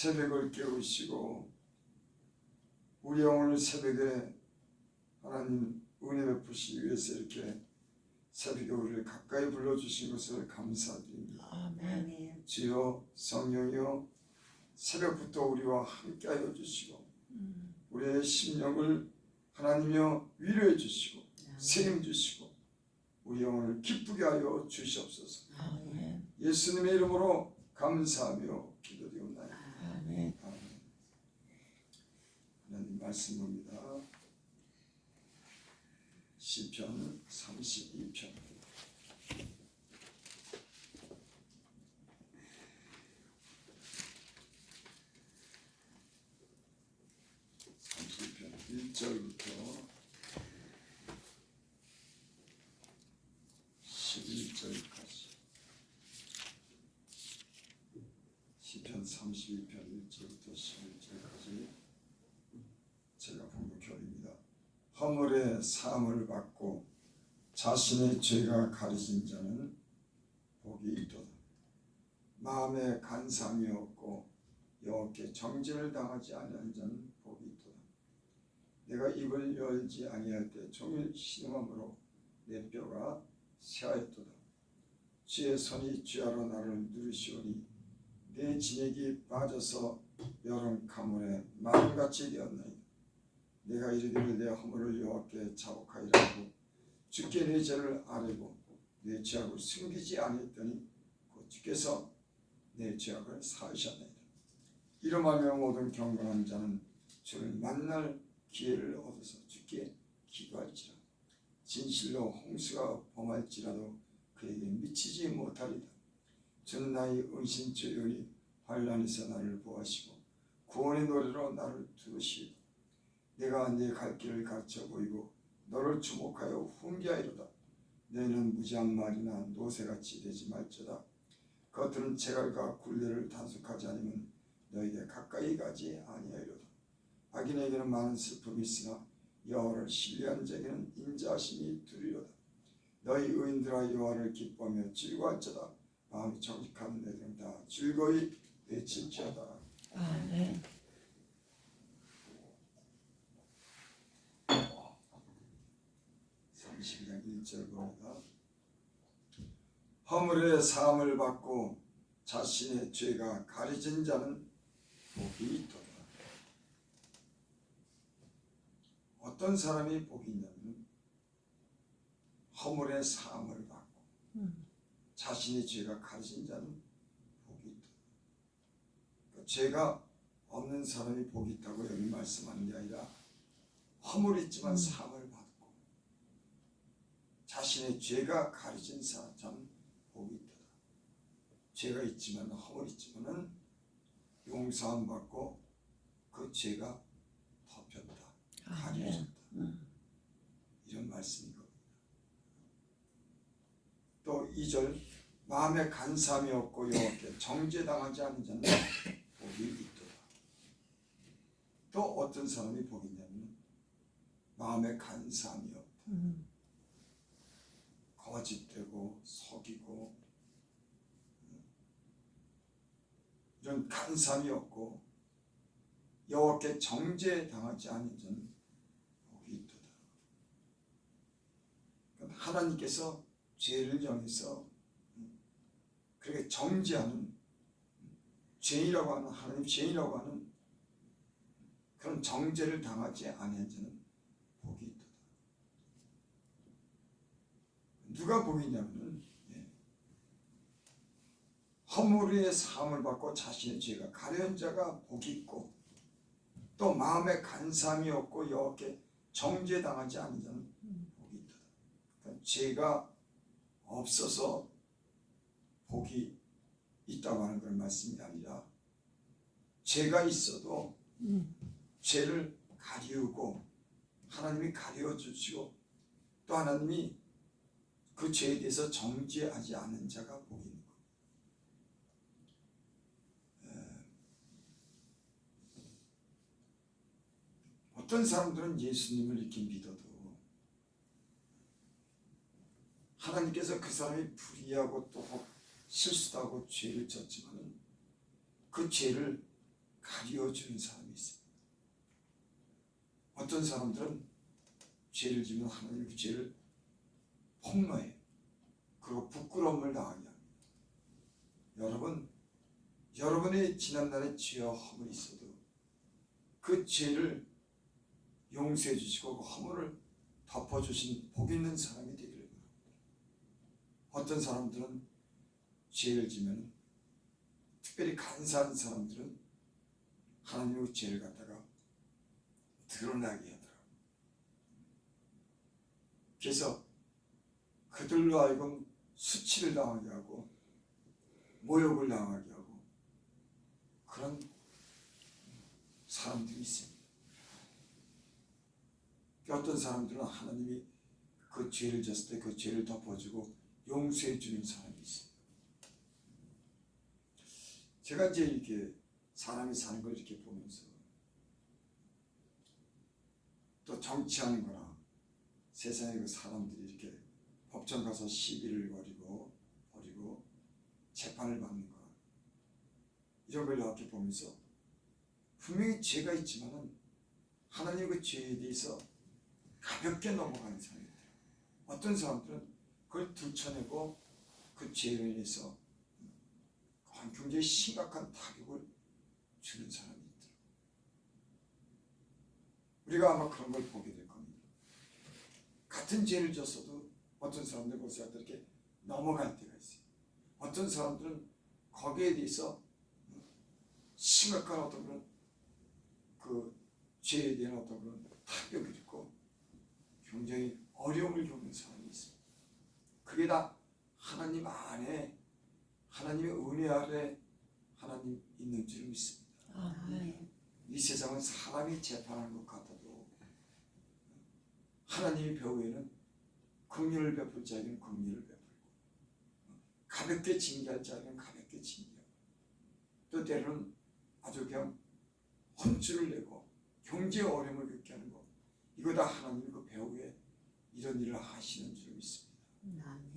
새벽을 깨우시고 우리 오늘 새벽에 하나님 은혜 베푸시기 위해서 이렇게 새벽에 우리를 가까이 불러주신 것을 감사드립니다. 아멘. 주여 성령이여 새벽부터 우리와 함께하여 주시고 우리의 심령을 하나님이여 위로해 주시고 세임 주시고 우리 영혼을 기쁘게 하여 주시옵소서. 아멘. 예수님의 이름으로 감사하며 기도드리옵나이다. 아멘. 아멘. 하나님 말씀 봅니다. 시편 32편 1절부터 11절까지 시편 32편 1절부터 11절까지 제가 봉독해드립니다. 허물의 사함을 받고 자신의 죄가 가려진 자는 복이 있도다. 마음에 간사함이 없고 여호와께 정죄를 당하지 아니한 자는 복이 있도다. 내가 입을 열지 아니할 때 종일 신음함으로 내 뼈가 새하였도다. 주의 손이 쥐하러 나를 누르시오니 내 진액이 빠져서 여름 가물에 마음같이 되었나이다. 내가 이르기를 내 허물을 여호와께 자복하리라 하고 주께 내 죄를 아뢰고 내 죄악을 숨기지 아니했더니 곧 주께서 내 죄악을 사하셨나이다. 이러하며 모든 경건한 자는 주를 만날 기회를 얻어서 주께 기도할지라. 진실로 홍수가 범할지라도 그에게 미치지 못하리다. 주는 나의 은신처요니 환난에서 나를 보하시고 구원의 노래로 나를 들으시리다. 내가 네 갈 길을 가르쳐 보이고 너를 주목하여 훈계하리로다. 너희는 무지한 말이나 노새같이 되지 말지어다. 그것들은 재갈과 굴레를 단속하지 않으면 너희에게 가까이 가지 아니하리로다. 악인에게는 많은 슬픔이 있으나 여호와를 신뢰하는 자에게는 인자하심이 두리로다. 너희 의인들아 여호와를 기뻐하며 즐거워할지어다. 마음이 정직한 너희들은 다 즐거이 외칠지어다. 아멘. 시편 1절 봅니다. 허물의 사함을 받고 자신의 죄가 가려진 자는 복이 있도다. 어떤 사람이 복이 있냐면 허물의 사함을 받고 자신의 죄가 가려진 자는 복이 있도다. 죄가 없는 사람이 복이 있다고 여기 말씀하는 게 아니라 허물 있지만 사함을 받고 자신의 죄가 가려진 자는 복이 있다. 죄가 있지만 허물 있지만은 용서함 받고 그 죄가 덮였다, 가려졌다. 이런 말씀이거든요. 또 2절 마음에 간사함이 없고 여호와께 정죄당하지 않은 자는 복이 있도다. 또 어떤 사람이 복이 있냐면 마음에 간사함이 없다. 거짓되고 속이고 이런 간사함이 없고 여호와께 정죄당하지 않은 자는 복이 있도다. 하나님께서 죄를 정해서 그렇게 정죄하는 죄인이라고 하는 하나님 죄인이라고 하는 그런 정죄를 당하지 않은 자는 복이 있도다. 누가 복이 있냐면 허물의 사함을 받고 자신의 죄가 가려운 자가 복이 있고 또 마음에 간사함이 없고 여호와께 정죄당하지 않은 자는 복이 있다. 그러니까 죄가 없어서 복이 있다고 하는 그런 말씀이 아니라 죄가 있어도 죄를 가리우고 하나님이 가리워 주시고 또 하나님이 그 죄에 대해서 정죄하지 않은 자가 복이 있는 겁니다. 어떤 사람들은 예수님을 이렇게 믿어도 하나님께서 그 사람이 불의하고 또 실수도 하고 죄를 졌지만 그 죄를 가려주는 사람이 있습니다. 어떤 사람들은 죄를 지면 하나님 그 죄를 폭로해. 그리고 부끄러움을 당하게 합니다. 여러분, 여러분의 지난날의 죄와 허물이 있어도 그 죄를 용서해 주시고 그 허물을 덮어주신 복 있는 사람이 되기를 바랍니다. 어떤 사람들은 죄를 지면, 특별히 간사한 사람들은 하나님의 죄를 갖다가 드러나게 하더라고요. 그래서 그들로 하여금 수치를 당하게 하고 모욕을 당하게 하고 그런 사람들이 있습니다. 어떤 사람들은 하나님이 그 죄를 졌을 때 그 죄를 덮어주고 용서해 주는 사람이 있습니다. 제가 이제 이렇게 사람이 사는 걸 이렇게 보면서 또 정치하는 거나 세상의 그 사람들이 이렇게 법정 가서 시비를 벌이고 재판을 받는 거 이런 걸 이렇게 보면서 분명히 죄가 있지만은 하나님 그 죄에 대해서 가볍게 넘어가는 사람이 있어요. 어떤 사람들은 그걸 들춰내고 그 죄로 인해서 굉장히 심각한 타격을 주는 사람이 있더라고요. 우리가 아마 그런 걸 보게 될 겁니다. 같은 죄를 졌어도 어떤 사람들 그것을 이렇게 넘어갈 때가 있어요. 어떤 사람들은 거기에 대해서 심각한 어떤 그런 그 죄에 대한 어떤 그런 타격을 입고 굉장히 어려움을 겪는 사람이 있습니다. 그게 다 하나님 안에 하나님의 은혜 아래 하나님 있는 줄 믿습니다. 아멘. 이 세상은 사람이 재판하는 것 같아도 하나님의 배후에는 긍휼을 베풀 자에게는 긍휼을 베풀고 가볍게 징계할 자에게는 가볍게 징계하고 또 때로는 아주 그냥 혼쭐을 내고 경제의 어려움을 겪게 하는 것 이거 다 하나님의 그 배후에 이런 일을 하시는 줄 믿습니다. 아멘.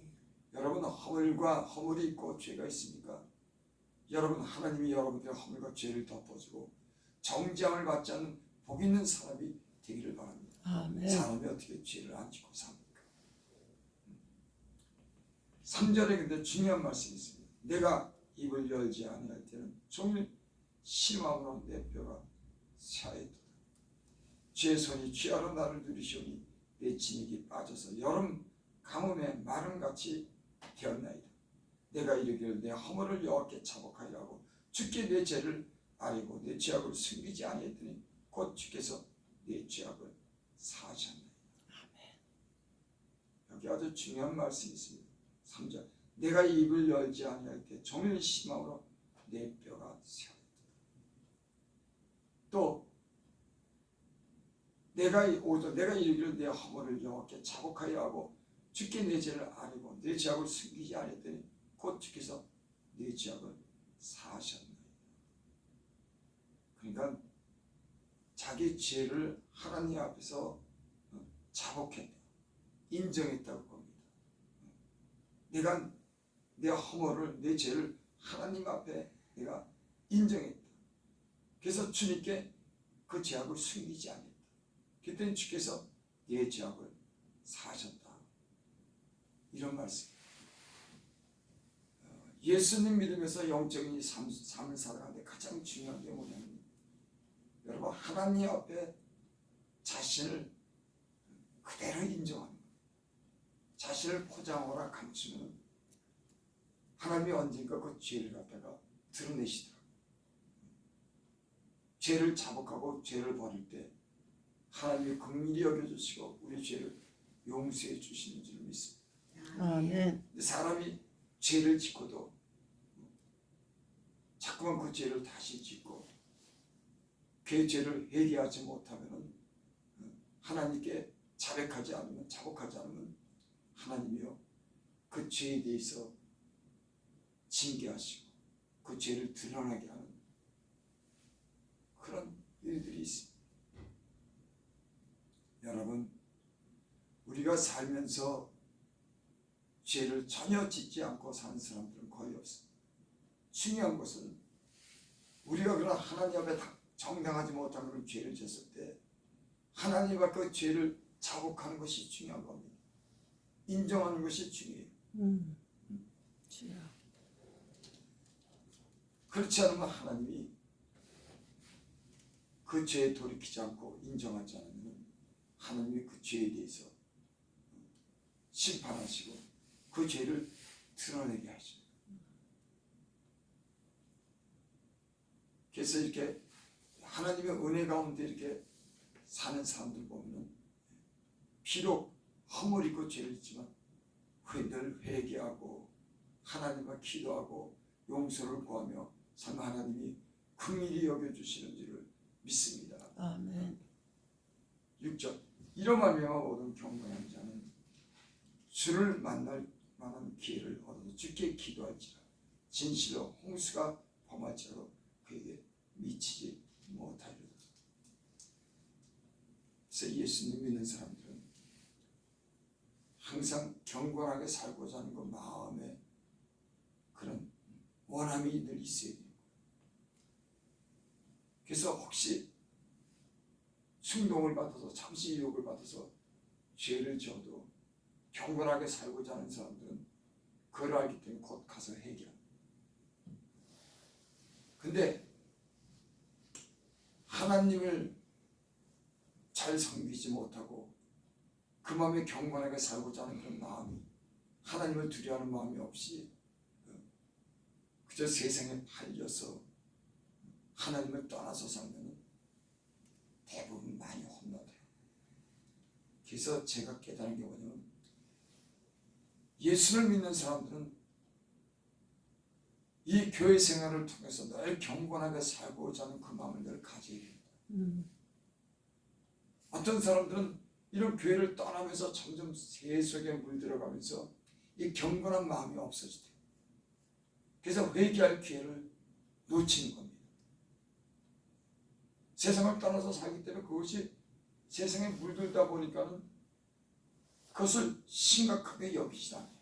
여러분 허물이 있고 죄가 있습니까? 여러분 하나님이 여러분들의 허물과 죄를 덮어주고 정죄함을 받지 않는 복 있는 사람이 되기를 바랍니다. 아멘. 사람이 어떻게 죄를 안 짓고 삽니까? 3절에 근데 중요한 말씀이 있습니다. 내가 입을 열지 아니할 때는 종일 심함으로 내 뼈가 샤이도다. 죄의 손이 쥐하러 나를 누리시오니 내 진액이 빠져서 여름 가뭄에 마름같이 되었나이다. 내가 이르기를 내 허물을 여호와께 자복하리라 하고 주께 내 죄를 아뢰고 내 죄악을 숨기지 아니했더니 곧 주께서 내 죄악을 사하셨나이다. 여기 아주 중요한 말씀이 있습니다. 3절 내가 입을 열지 아니할 때 종일 심함으로 내 뼈가 쇠하였다. 또 내가 이르기를 내 허물을 여호와께 자복하여 하고 주께 내 죄를 아뢰고 내 죄악을 숨기지 아니했더니 곧 주께서 내 죄악을 사하셨나이다. 그러니까 자기 죄를 하나님 앞에서 자복했다, 인정했다고 봅니다. 내가 내 허물을 내 죄를 하나님 앞에 내가 인정했다. 그래서 주님께 그 죄악을 숨기지 않았다. 그때는 주께서 내 죄악을 사하셨다. 이런 말씀. 예수님 믿으면서 영적인 삶을 살아가는데 가장 중요한 게 뭐냐면 여러분 하나님 앞에 자신을 그대로 인정하는 거예요. 자신을 포장하거나 감추면 하나님이 언젠가 그 죄를 갖다가 드러내시더라고요. 죄를 자복하고 죄를 버릴 때 하나님이 긍휼히 여겨주시고 우리 죄를 용서해 주시는 줄 믿습니다. 아멘. 사람이 죄를 짓고도 자꾸만 그 죄를 다시 짓고 그 죄를 회개하지 못하면 하나님께 자복하지 않으면 하나님이요 그 죄에 대해서 징계하시고 그 죄를 드러나게 하는 그런 일들이 있습니다. 여러분 우리가 살면서 죄를 전혀 짓지 않고 사는 사람들은 거의 없습니다. 중요한 것은 우리가 그러나 하나님 앞에 정당하지 못한 그런 죄를 졌을 때 하나님 앞에 그 죄를 자복하는 것이 중요한 겁니다. 인정하는 것이 중요해요. 주여. 그렇지 않으면 하나님이 그 죄에 돌이키지 않고 인정하지 않으면 하나님이 그 죄에 대해서 심판하시고 그 죄를 드러내게 하십니다. 그래서 이렇게 하나님의 은혜 가운데 이렇게 사는 사람들 보면 비록 허물이고 죄를 지만 늘 회개하고 하나님과 기도하고 용서를 구하며 참 하나님이 긍휼히 여겨주시는 줄을 믿습니다. 아멘. 6절 이로 말미암아 모든 경건한 자는 주를 만날 만한 기회를 얻어서 주께 기도할지라 진실로 홍수가 범할지라도 그에게 미치지 못하리로다. 그래서 예수님 믿는 사람들은 항상 경건하게 살고자 하는 그 마음에 그런 원함이 늘 있어야 돼요. 그래서 혹시 충동을 받아서 잠시 유혹을 받아서 죄를 지어도 경건하게 살고자 하는 사람들은 그걸 알기 때문에 곧 가서 회개합니다. 근데 하나님을 잘 섬기지 못하고 그 마음에 경건하게 살고자 하는 그런 마음이 하나님을 두려워하는 마음이 없이 그저 세상에 팔려서 하나님을 떠나서 살면 대부분 많이 혼나돼요. 그래서 제가 깨달은 게 뭐냐면 예수를 믿는 사람들은 이 교회 생활을 통해서 늘 경건하게 살고자 하는 그 마음을 늘 가져야 됩니다. 어떤 사람들은 이런 교회를 떠나면서 점점 새 속에 물들어가면서 이 경건한 마음이 없어지대요. 그래서 회개할 기회를 놓치는 겁니다. 세상을 떠나서 살기 때문에 그것이 세상에 물들다 보니까는 그것을 심각하게 여기지 않아요.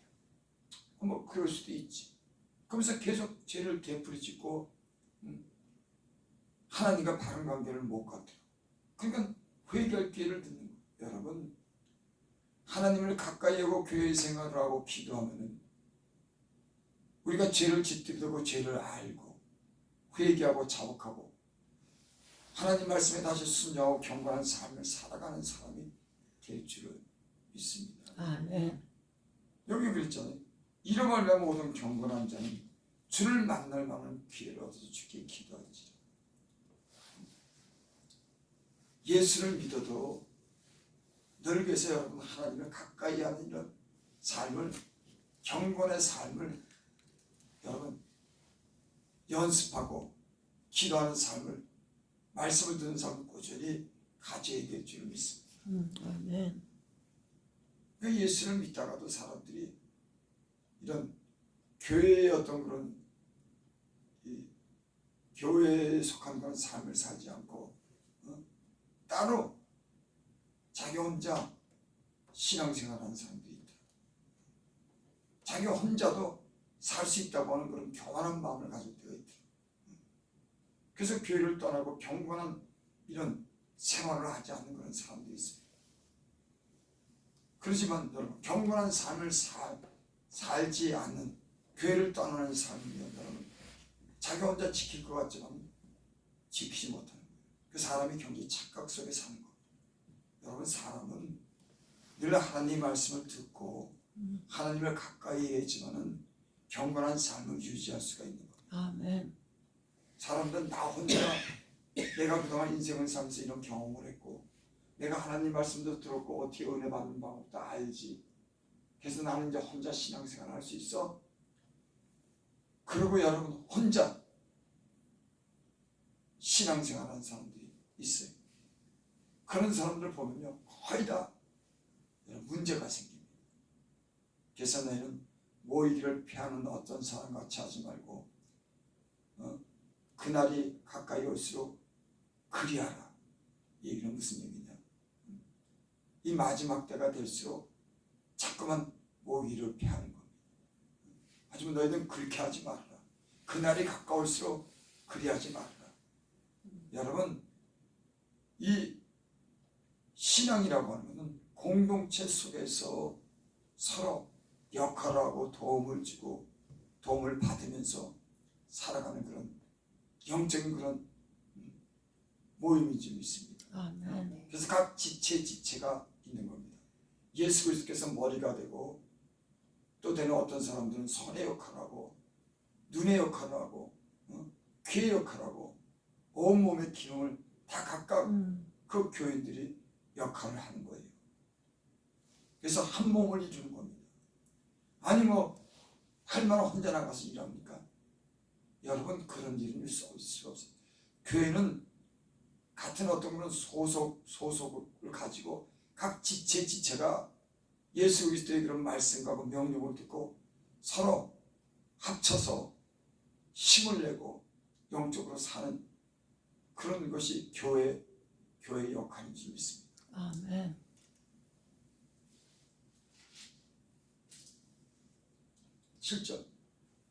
뭐 그럴 수도 있지. 그러면서 계속 죄를 되풀이짓고 하나님과 바른 관계를 못 갖대요. 그러니까 회개할 기회를 듣는 거예요. 여러분 하나님을 가까이 하고 교회 생활을 하고 기도하면은 우리가 죄를 짓들고 죄를 알고 회개하고 자복하고 하나님 말씀에 다시 순종하고 경건한 삶을 살아가는 사람이 될 줄을 믿습니다. 아멘. 여기 그랬잖아요. 이로 말미암아 모든 경건한 자는 주를 만날 만한 기회를 얻어서 주께 기도하지. 예수를 믿어도 늘 그래서 여러분 하나님을 가까이 하는 이런 삶을 경건의 삶을 여러분 연습하고 기도하는 삶을 말씀을 듣는 삶을 꾸준히 가져야 될 줄 믿습니다. 아멘. 그 예수를 믿다가도 사람들이 이런 교회의 어떤 그런 교회에 속한 그런 삶을 살지 않고 따로 자기 혼자 신앙생활하는 사람들이 있다. 자기 혼자도 살 수 있다고 하는 그런 교만한 마음을 가질 때가 있다. 그래서 교회를 떠나고 경건한 이런 생활을 하지 않는 그런 사람들이 있어요. 그렇지만 여러분 경건한 삶을 살지 않는 교회를 떠나는 삶이면 여러분 자기 혼자 지킬 것 같지만 지키지 못하는 거예요. 그 사람이 경기 착각 속에 사는 거예요. 여러분 사람은 늘 하나님 말씀을 듣고 하나님을 가까이 해지만은 경건한 삶을 유지할 수가 있는 거예요. 아멘. 사람들은 나 혼자 내가 그동안 인생을 살면서 이런 경험을 했고 내가 하나님 말씀도 들었고 어떻게 은혜 받는 방법도 알지. 그래서 나는 이제 혼자 신앙생활 할 수 있어. 그리고 여러분 혼자 신앙생활 하는 사람들이 있어요. 그런 사람들 보면요 거의 다 문제가 생깁니다. 그래서 너희는 모이기를 피하는 어떤 사람 같이 하지 말고 그날이 가까이 올수록 그리하라. 이 얘기는 무슨 얘기냐. 이 마지막 때가 될수록 자꾸만 모이기를 피하는 겁니다. 하지만 너희는 그렇게 하지 말아라. 그날이 가까울수록 그리하지 말아라. 여러분, 이 신앙이라고 하는 것은 공동체 속에서 서로 역할을 하고 도움을 주고 도움을 받으면서 살아가는 그런 영적인 그런 모임인 줄 믿습니다. 아멘. 그래서 각 지체가 있는 겁니다. 예수 그리스도께서 머리가 되고 또 되는 어떤 사람들은 손의 역할을 하고 눈의 역할을 하고 귀의 역할을 하고 온몸의 기능을 다 각각 그 교인들이 역할을 하는 거예요. 그래서 한 몸을 이루는 겁니다. 아니 뭐 할머니 혼자 나가서 일합니까? 여러분, 그런 일은 있을 수가 없어요. 교회는 같은 어떤 그런 소속을 가지고 각 지체가 예수 그리스도의 그런 말씀과 명령을 듣고 서로 합쳐서 힘을 내고 영적으로 사는 그런 것이 교회의 역할인 줄 믿습니다. 아멘. 7절,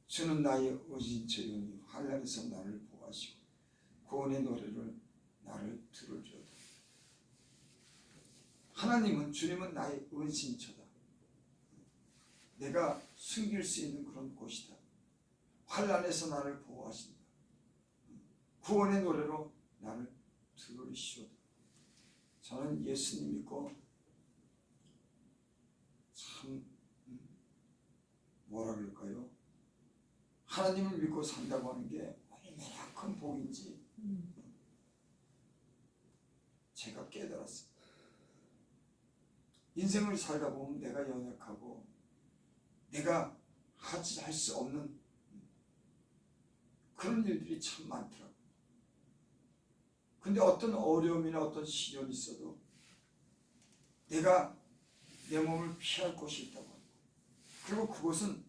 주는 나의 의진처 요니 환난에서 나를 보호하시고 구원의 노래를 나를 들어주어다. 하나님은, 주님은 나의 은신처다. 내가 숨길 수 있는 그런 곳이다. 환난에서 나를 보호하신다. 구원의 노래로 나를 들으시오다. 저는 예수님 믿고 참 뭐라 그럴까요? 하나님을 믿고 산다고 하는 게 얼마나 큰 복인지 제가 깨달았습니다. 인생을 살다 보면 내가 연약하고 내가 할 수 없는 그런 일들이 참 많더라고요. 근데 어떤 어려움이나 어떤 시련이 있어도 내가 내 몸을 피할 곳이 있다고 하는 거예요. 그리고 그곳은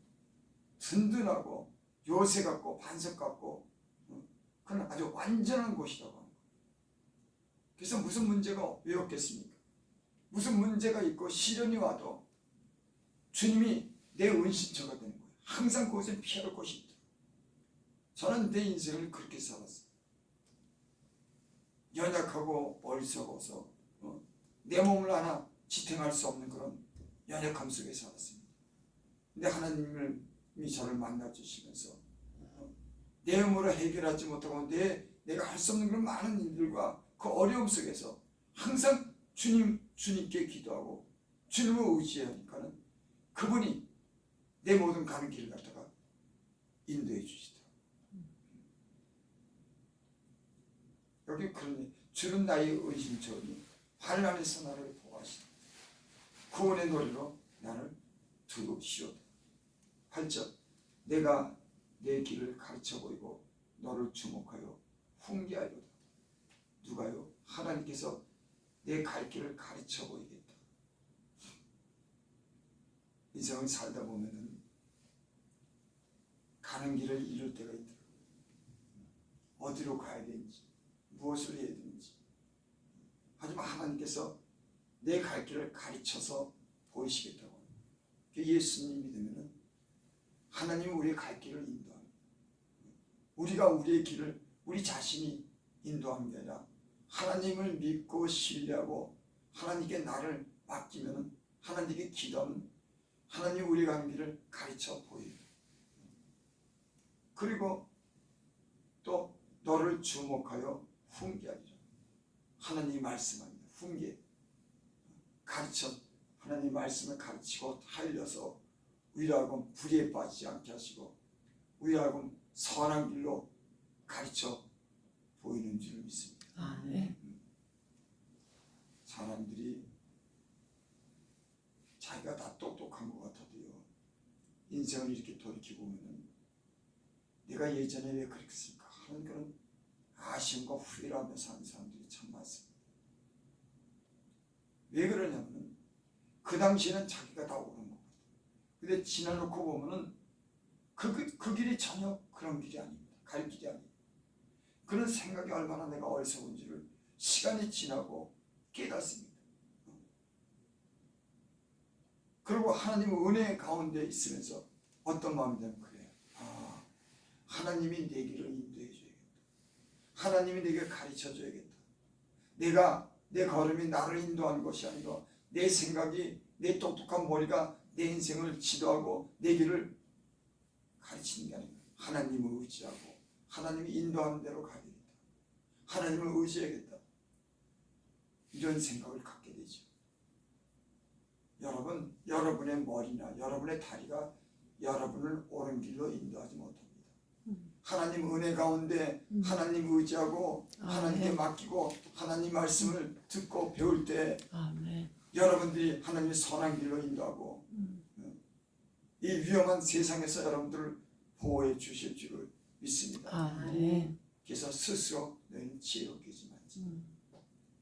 든든하고 요새 같고 반석 같고 그건 아주 완전한 곳이라고 하는 거예요. 그래서 무슨 문제가 왜 없겠습니까? 무슨 문제가 있고 시련이 와도 주님이 내 은신처가 되는 거예요. 항상 그곳에 피할 곳이 있다. 저는 내 인생을 그렇게 살았어요. 연약하고 어리석어서 내 몸을 하나 지탱할 수 없는 그런 연약함 속에 살았습니다. 근데 하나님이 저를 만나주시면서 내 힘으로 해결하지 못하고 내가 할 수 없는 그런 많은 일들과 그 어려움 속에서 항상 주님께 기도하고 주님을 의지하니까는 그분이 내 모든 가는 길을 갖다가 인도해 주시더라고요. 여기 그러니 주는 나의 의심처니 환난에서 나를 보호하시다. 구원의 노래로 나를 들으시오다. 8절, 내가 내 길을 가르쳐 보이고 너를 주목하여 훈계하리로다. 누가요? 하나님께서 내 갈 길을 가르쳐 보이겠다. 인생을 살다 보면은 가는 길을 잃을 때가 있더라고요. 어디로 가야 되는지, 무엇을 해야 되는지. 하지만 하나님께서 내 갈 길을 가르쳐서 보이시겠다고 합니다. 예수님 믿으면은 하나님이 우리의 갈 길을 인도합니다. 우리가 우리의 길을 우리 자신이 인도하는 게 아니라 하나님을 믿고 신뢰하고 하나님께 나를 맡기면 하나님께 기도하면 하나님이 우리가 가는 길을 가르쳐 보여요. 그리고 또 너를 주목하여 훈계하리라. 하나님이 말씀합니다. 훈계, 가르쳐, 하나님 말씀을 가르치고 타일려서 우리하고 불의에 빠지지 않게 하시고 우리하고 선한 길로 가르쳐 보이는 줄 믿습니다. 아멘. 사람들이 자기가 다 똑똑한 것 같아도요, 인생을 이렇게 돌이키고 보면 내가 예전에 왜 그렇게 했을까 하는 그런 아쉬움과 후회를 하며 사는 사람들이 참 많습니다. 왜 그러냐면 그 당시에는 자기가 다 옳은 거거든. 근데 지나놓고 보면은 그 길이 전혀 그런 길이 아닙니다. 갈 길이 아닙니다. 그런 생각이 얼마나 내가 어리석은지를 시간이 지나고 깨닫습니다. 그리고 하나님의 은혜 가운데 있으면서 어떤 마음이 되면 그래요. 하나님이 내 길을 인도해 줘야겠다. 하나님이 내게 가르쳐 줘야겠다. 내가 내 걸음이 나를 인도하는 것이 아니라 내 생각이 내 똑똑한 머리가 내 인생을 지도하고 내 길을 가르치는 게 아니라 하나님을 의지하고 하나님이 인도하는 대로 가야겠다. 하나님을 의지해야겠다. 이런 생각을 갖게 되죠. 여러분, 여러분의 머리나 여러분의 다리가 여러분을 옳은 길로 인도하지 못합니다. 하나님 은혜 가운데 하나님 의지하고 하나님께 맡기고 하나님 말씀을 듣고 배울 때 아멘. 여러분들이 하나님의 선한 길로 인도하고 이 위험한 세상에서 여러분들을 보호해 주실 줄을 믿습니다. 아멘. 그래서 스스로 너희는 지혜롭게 지만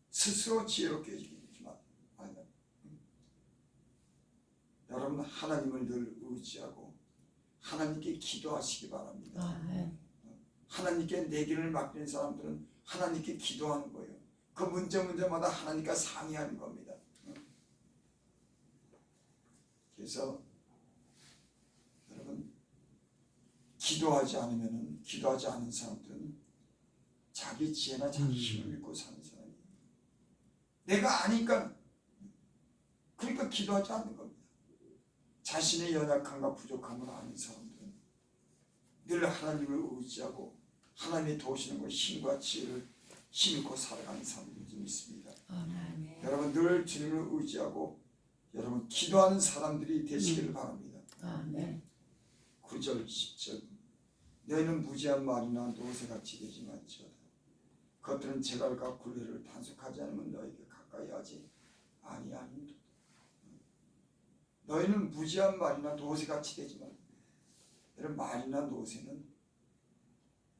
스스로 지혜롭게 지만 여러분 하나님을 늘 의지하고 하나님께 기도하시기 바랍니다. 아멘. 하나님께 내 길을 맡기는 사람들은 하나님께 기도하는 거예요. 그 문제마다 하나님과 상의하는 겁니다. 그래서 여러분 기도하지 않은 사람들은 자기 지혜나 자기 힘을 믿고 사는 사람이에요. 내가 아니까 그러니까 기도하지 않는 겁니다. 자신의 연약함과 부족함을 아는 사람들은 늘 하나님을 의지하고 하나님이 도우시는 것 힘과 지혜를 힘입고 살아가는 사람들이 좀 있습니다. 아멘. 여러분 늘 주님을 의지하고 여러분 기도하는 사람들이 되시기를 바랍니다. 아멘. 9절 10절 너희는 무지한 말이나 노새같이 되지 말지어다. 그것들은 제갈과 굴레를 단속하지 않으면 너희에게 가까이 하지 아니하니라. 너희는 무지한 말이나 노새같이 되지 말라. 여러분 말이나 노새는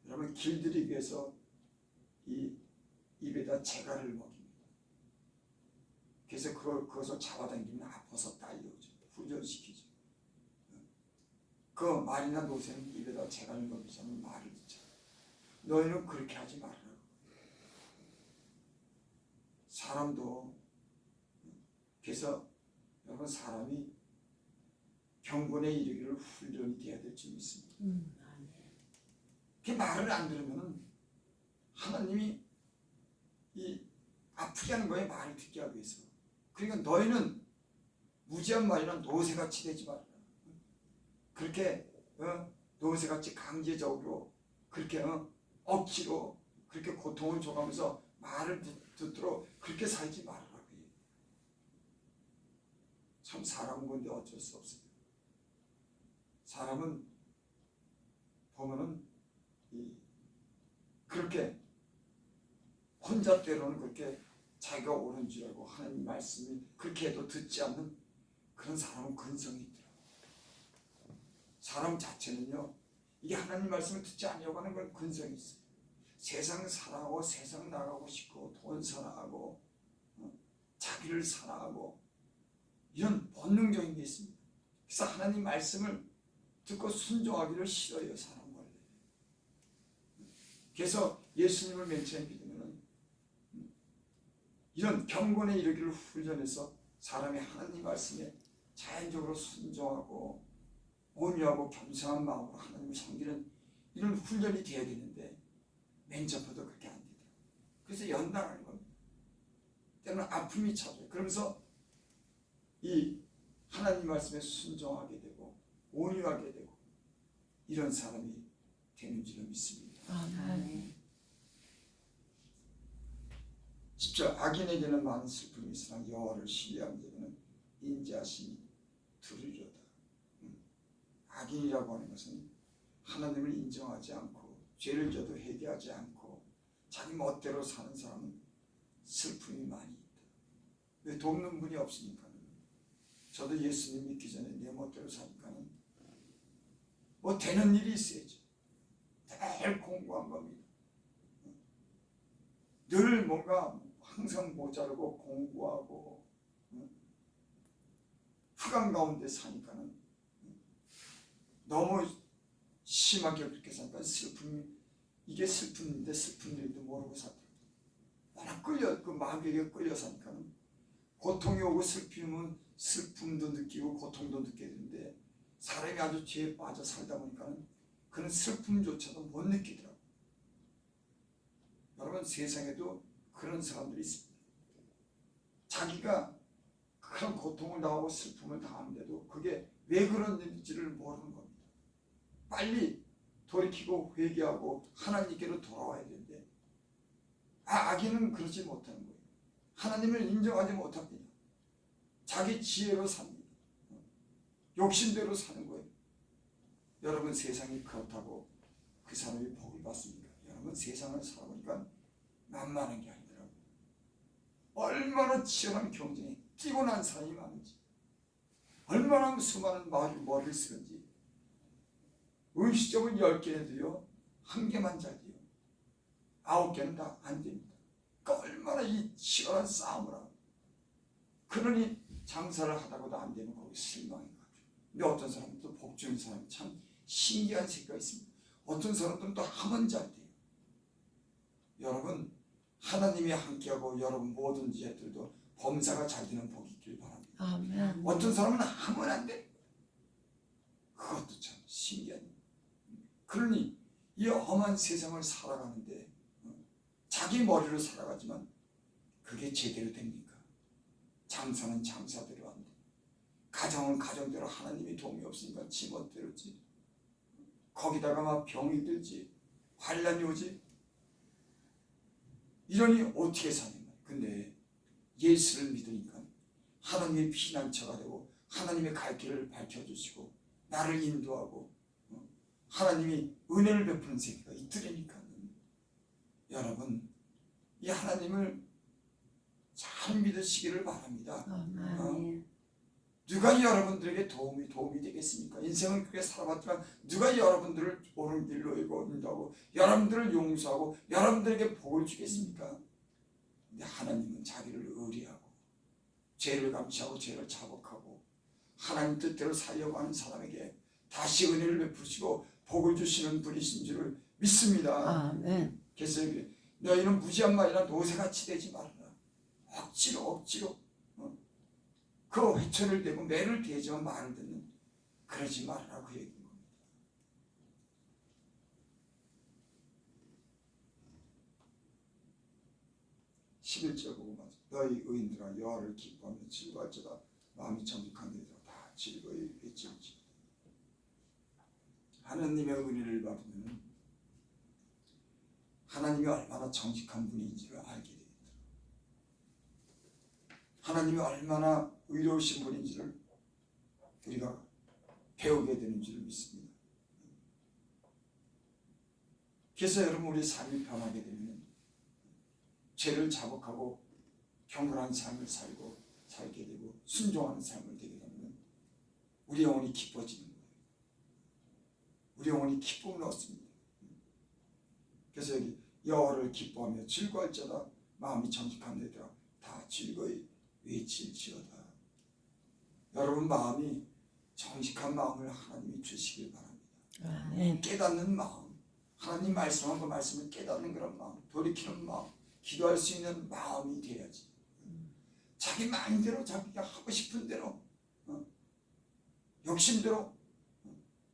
여러분 길들이기 위해서 이 입에다 재갈을 먹입니다. 그래서 그것을 잡아당기면 아파서 딸려오죠. 후련시키죠. 그 말이나 노새는 입에다 재갈을 먹이자면 말을 듣자. 너희는 그렇게 하지 말라고. 사람도 그래서 여러분 사람이 경건에 이르기를 훈련이 돼야 될 줄 믿습니다. 그 말을 안 들으면 하나님이 이 아프게 하는 거예요. 말을 듣게 하기 위해서. 그러니까 너희는 무지한 말이나 노새같이 되지 말라. 그렇게 노새같이 강제적으로 그렇게 억지로 그렇게 고통을 줘가면서 말을 듣도록 그렇게 살지 말라고 해요. 참 사람은 건데 어쩔 수 없어요. 사람은 보면은 그렇게 혼자 때로는 그렇게 자기가 옳은 줄 알고 하나님 말씀이 그렇게 해도 듣지 않는 그런 사람은 근성이 있더라고요. 사람 자체는요 이게 하나님 말씀을 듣지 않으려고 하는 건 근성이 있어요. 세상 사랑하고 세상 나가고 싶고 돈 사랑하고 자기를 사랑하고 이런 본능적인 게 있습니다. 그래서 하나님 말씀을 듣고 순종하기를 싫어요. 사람 원래. 그래서 예수님을 맨 처음에 믿으면 이런 경건에 이르기를 훈련해서 사람이 하나님 말씀에 자연적으로 순종하고 온유하고 겸손한 마음으로 하나님을 섬기는 이런 훈련이 돼야 되는데 맨 처음부터 그렇게 안 되더라고요. 그래서 연단하는 겁니다. 때로는 아픔이 찾아요. 그러면서 이 하나님 말씀에 순종하게 되고 온유하게 되고 이런 사람이 되는 줄을 믿습니다. 아멘. 10절 악인에게는 많은 슬픔이 있으나 여호와를 신뢰하는 자는 인자하심이 두리로다. 악인이라고 하는 것은 하나님을 인정하지 않고 죄를 져도 회개하지 않고 자기 멋대로 사는 사람은 슬픔이 많이 있다. 왜 돕는 분이 없으니까. 저도 예수님 믿기 전에 내 멋대로 사니까는 뭐 되는 일이 있어야죠. 늘 공부한 겁니다. 늘 뭔가 항상 모자르고 공부하고 흑암 가운데 사니까는 너무 심하게 그렇게 사니까 이게 슬픔인데 슬픈 일도 모르고 살더라고요. 워낙 그 마귀에게 끌려 사니까는 고통이 오고 슬픔은 슬픔도 느끼고 고통도 느끼게 되는데 사람이 아주 죄에 빠져 살다 보니까는 그런 슬픔조차도 못 느끼더라고요. 여러분 세상에도 그런 사람들이 있습니다. 자기가 그런 고통을 당하고 슬픔을 당하는데도 그게 왜 그런 일인지를 모르는 겁니다. 빨리 돌이키고 회개하고 하나님께로 돌아와야 되는데 악인은 그러지 못하는 거예요. 하나님을 인정하지 못합니다. 자기 지혜로 삽니다. 욕심대로 사는 거예요. 여러분 세상이 그렇다고 그 사람이 복을 받습니까? 여러분 세상을 살아보니까 만만한 게 아니더라고요. 얼마나 치열한 경쟁에 뛰고난 사람이 많은지, 얼마나 수많은 머리를 쓰는지, 음식점은 10개에도요 1개만 잘 돼요. 9개는 다 안 됩니다. 그러니까 얼마나 이 치열한 싸움을 하고, 그러니 장사를 하다가도 안 되면 거기 실망인 거죠. 근데 어떤 사람은 또 복주는 사람이 참 신기한 새끼가 있습니다. 어떤 사람들은 또 하면 잘 돼요. 여러분 하나님이 함께하고 여러분 모든 자들도 범사가 잘 되는 복이 있길 바랍니다. 아멘. 어떤 사람은 하면 안 돼. 그것도 참 신기한. 그러니 이 험한 세상을 살아가는데 자기 머리로 살아가지만 그게 제대로 됩니까? 장사는 장사대로 안 돼. 가정은 가정대로 하나님이 도움이 없으니까 지멋대로지. 거기다가 막 병이 들지, 환란이 오지. 이러니 어떻게 사냐. 근데 예수를 믿으니까 하나님의 피난처가 되고 하나님의 갈 길을 밝혀주시고 나를 인도하고 하나님이 은혜를 베푸는 세계가 있더라니까. 여러분 이 하나님을 잘 믿으시기를 바랍니다. 아멘. 누가 여러분들에게 도움이 되겠습니까? 인생을 그렇게 살아봤지만 누가 여러분들을 옳은 길로 인도하고 여러분들을 용서하고 여러분들에게 복을 주겠습니까? 근데 하나님은 자기를 의리하고 죄를 감시하고 죄를 자복하고 하나님 뜻대로 살려고 하는 사람에게 다시 은혜를 베푸시고 복을 주시는 분이신 줄을 믿습니다. 아멘. 그래서 너희는 무지한 말이나 노새같이 되지 말아라. 억지로 그 회초를 대고 매를 대지만 말을 듣는 그러지 말아라 그 얘기인 겁니다. (11절) 보고 맞아. 너희 의인들아 여호와를 기뻐하며 즐거워할지어다. 마음이 정직한 너희들아 다 즐거이 외칠지. 하나님의 은혜를 받으면 하나님이 얼마나 정직한 분인지를 알게 됩니다. 하나님이 얼마나 의로우신 분인지를 우리가 배우게 되는 줄 믿습니다. 그래서 여러분 우리 삶이 변하게 되면 죄를 자복하고 경건한 삶을 살게 되고 순종하는 삶을 되게 되면 우리 영혼이 기뻐지는 거예요. 우리 영혼이 기쁨을 얻습니다. 그래서 여기 여호와를 기뻐하며 즐거워할지어다. 마음이 정직한 너희들아 다 즐거이 외칠지어다. 여러분 마음이 정직한 마음을 하나님이 주시길 바랍니다. 아멘. 깨닫는 마음, 하나님 말씀한 그 말씀을 깨닫는 그런 마음, 돌이키는 마음, 기도할 수 있는 마음이 돼야지. 자기 마음대로 자기가 하고 싶은 대로 욕심대로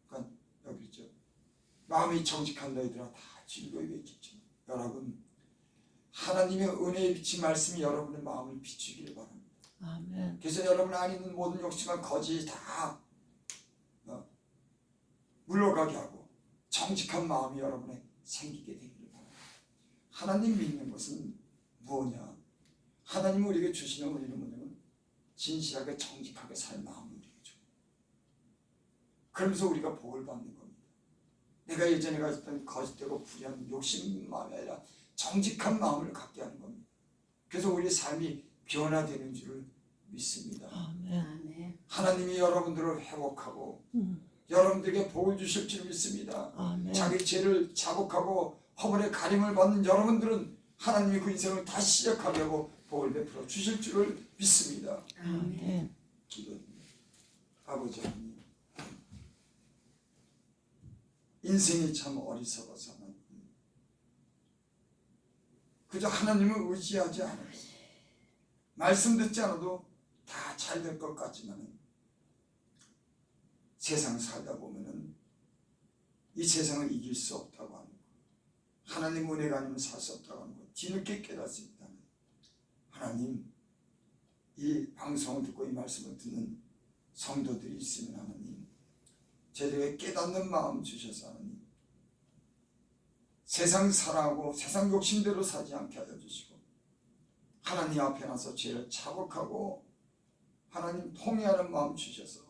그러니까 여기 있죠. 마음이 정직한 너희들아 다 즐거이 외치죠. 여러분 하나님의 은혜에 비친 말씀이 여러분의 마음을 비추기를 바랍니다. 아멘. 그래서 여러분 안에 있는 모든 욕심과 거짓이 다 물러가게 하고 정직한 마음이 여러분에 생기게 되기를 바랍니다. 하나님 믿는 것은 무엇냐? 하나님 우리에게 주시는 은혜는 뭐냐면 진실하게 정직하게 살 마음을 우리에게 줘요. 그러면서 우리가 복을 받는 겁니다. 내가 예전에 가졌던 거짓되고 불의한 욕심 마음이 아니라 정직한 마음을 갖게 하는 겁니다. 그래서 우리의 삶이 변화되는 줄을 믿습니다. 아멘. 하나님이 여러분들을 회복하고 여러분들에게 복을 주실 줄 믿습니다. 아멘. 자기 죄를 자복하고 허물의 가림을 받는 여러분들은 하나님이 그 인생을 다시 시작하게 하고 복을 베풀어 주실 줄을 믿습니다. 아멘. 기도합니다. 아버지 하나님, 인생이 참 어리석어서 그저 하나님을 의지하지 않아도 말씀 듣지 않아도 다 잘 될 것 같지만 세상 살다 보면은 이 세상을 이길 수 없다고 하는 거. 하나님 은혜가 아니면 살 수 없다고 하는 것 뒤늦게 깨닫습니다. 하나님, 이 방송을 듣고 이 말씀을 듣는 성도들이 있으면 하나님, 저들에게 깨닫는 마음 주셔서 하나님, 세상 사랑하고 세상 욕심대로 살지 않게 하여 주시고, 하나님 앞에 나서 죄를 자복하고 하나님 통회하는 마음 주셔서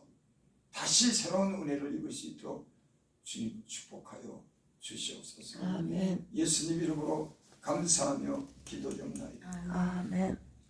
다시 새로운 은혜를 입을 수 있도록 주님 축복하여 주시옵소서. 아멘. 예수님 이름으로 감사하며 기도드립니다. 아멘.